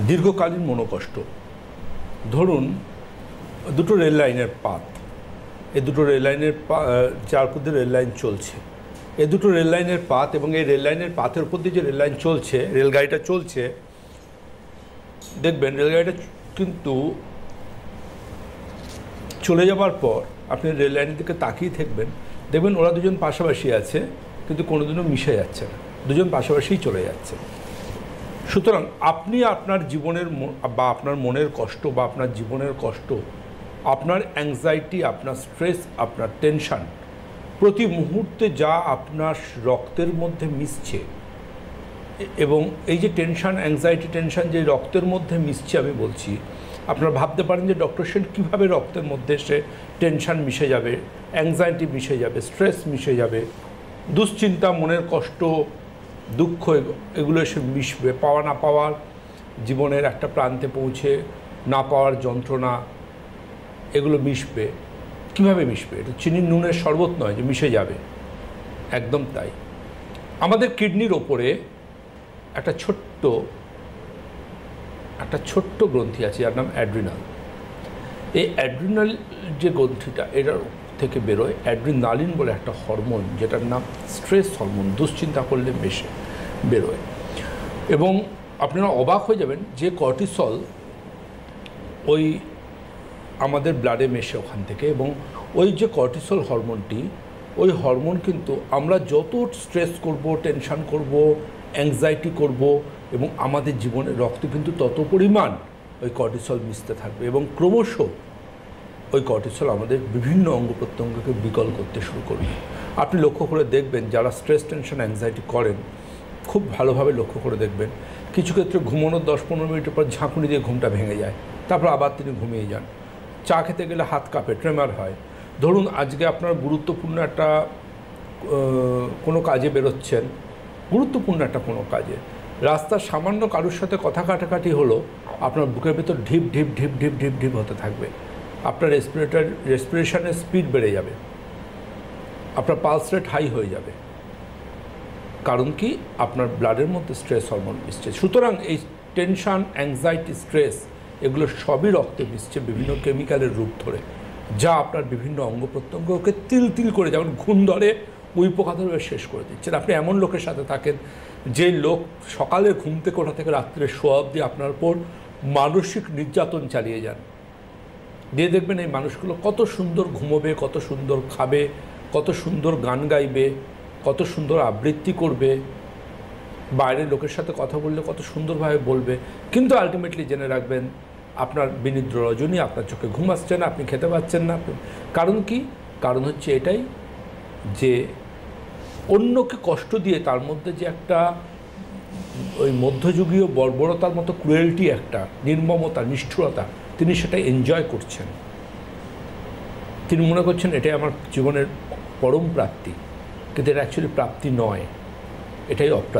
দীর্ঘকালীন মনোকষ্ট। ধরুন দুটো রেল লাইনের পাত, এই দুটো রেল লাইনের চার উপর দিয়ে রেল লাইন চলছে, এই দুটো রেল লাইনের পাত এবং এই রেল লাইনের পাতের উপর দিয়ে যে রেল লাইন চলছে, রেলগাড়িটা চলছে, দেখবেন রেলগাড়িটা কিন্তু চলে যাবার পর আপনি রেল লাইনের দিকে তাকিয়ে থাকবেন, দেখবেন ওরা দুজন পাশাপাশি আছে কিন্তু কোনোদিনও মিশে যাচ্ছে না, দুজন পাশাপাশিই চলে যাচ্ছে। সুতরাং আপনি আপনার জীবনের বা আপনার মনের কষ্ট বা আপনার জীবনের কষ্ট, আপনার অ্যাংজাইটি, আপনার স্ট্রেস, আপনার টেনশান প্রতি মুহূর্তে যা আপনার রক্তের মধ্যে মিশছে, এবং এই যে টেনশান, অ্যাংজাইটি, টেনশান যে রক্তের মধ্যে মিশছে আমি বলছি, আপনারা ভাবতে পারেন যে ডক্টর সেন কীভাবে রক্তের মধ্যে সে টেনশান মিশে যাবে, অ্যাংজাইটি মিশে যাবে, স্ট্রেস মিশে যাবে, দুশ্চিন্তা, মনের কষ্ট, দুঃখ, এগুলো এসে মিশবে, পাওয়া না পাওয়ার, জীবনের একটা প্রান্তে পৌঁছে না পাওয়ার যন্ত্রণা, এগুলো মিশবে। কীভাবে মিশবে? এটা চিনির নুনের শরবত নয় যে মিশে যাবে, একদম তাই। আমাদের কিডনির ওপরে একটা ছোট্ট গ্রন্থি আছে যার নাম অ্যাড্রিনাল। এই অ্যাড্রিনাল যে গ্রন্থিটা, এটার থেকে বেরোয় অ্যাড্রিনালিন বলে একটা হরমোন, যেটার নাম স্ট্রেস হরমোন, দুশ্চিন্তা করলে বেরোয়। এবং আপনারা অবাক হয়ে যাবেন যে কর্টিসল ওই আমাদের ব্লাডে মেশে ওখান থেকে, এবং ওই যে কর্টিসল হরমোনটি, ওই হরমোন কিন্তু আমরা যত স্ট্রেস করব, টেনশান করব, অ্যাংজাইটি করব, এবং আমাদের জীবনের রক্তে কিন্তু তত পরিমাণ ওই কর্টিসল মিশতে থাকবে, এবং ক্রমশ ওই কর্টিসল আমাদের বিভিন্ন অঙ্গ প্রত্যঙ্গকে বিকল করতে শুরু করবে। আপনি লক্ষ্য করে দেখবেন, যারা স্ট্রেস, টেনশন, অ্যাংজাইটি করেন, খুব ভালোভাবে লক্ষ্য করে দেখবেন, কিছু ক্ষেত্রে ঘুমানোর 10-15 মিনিটের পর ঝাঁকুনি দিয়ে ঘুমটা ভেঙে যায়, তারপর আবার তিনি ঘুমিয়ে যান। চা খেতে গেলে হাত কাঁপে, ট্রেমার হয়। ধরুন আজকে আপনার গুরুত্বপূর্ণ একটা কোনো কাজে বেরোচ্ছেন, গুরুত্বপূর্ণ একটা কোনো কাজে, রাস্তার সামান্য কারোর সাথে কথা কাটাকাটি হলো, আপনার বুকের ভেতর ঢিপ ঢিপ ঢিপ ঢিপ ঢিপ ঢিপ হতে থাকবে, আপনার রেসপিরেশনের স্পিড বেড়ে যাবে, আপনার পালস রেট হাই হয়ে যাবে। কারণ কি? আপনার ব্লাডের মধ্যে স্ট্রেস হরমোন মিশছে। সুতরাং এই টেনশান, অ্যাংজাইটি, স্ট্রেস, এগুলো সবই রক্তে মিশছে বিভিন্ন কেমিক্যালের রূপ ধরে, যা আপনার বিভিন্ন অঙ্গ প্রত্যঙ্গকে তিল তিল করে, যেমন ঘুম ধরে উই পোকা ধরে শেষ করে দিচ্ছেন। আপনি এমন লোকের সাথে থাকেন, যে লোক সকালে ঘুম থেকে ওঠা থেকে রাত্রে শোয়া অবধি আপনার উপর মানসিক নির্যাতন চালিয়ে যান, দিয়ে দেখবেন এই মানুষগুলো কত সুন্দর ঘুমোবে, কত সুন্দর খাবে, কত সুন্দর গান গাইবে, কত সুন্দর আবৃত্তি করবে, বাইরের লোকের সাথে কথা বললে কত সুন্দরভাবে বলবে, কিন্তু আলটিমেটলি জেনে রাখবেন আপনার বিনিদ্র রজনী, আপনার চোখে ঘুম আসছে না, আপনি খেতে পাচ্ছেন না। কারণ কি? কারণ হচ্ছে এটাই যে অন্যকে কষ্ট দিয়ে তার মধ্যে যে একটা ওই মধ্যযুগীয় বর্বরতার মতো ক্রুয়েলটি, একটা নির্মমতা, নিষ্ঠুরতা, তিনি সেটা এনজয় করছেন। তিনি মনে করছেন এটাই আমার জীবনের পরম প্রাপ্তি, কিন্তু এটা অ্যাকচুয়ালি প্রাপ্তি নয়, এটাই অপ্রাপ্তি।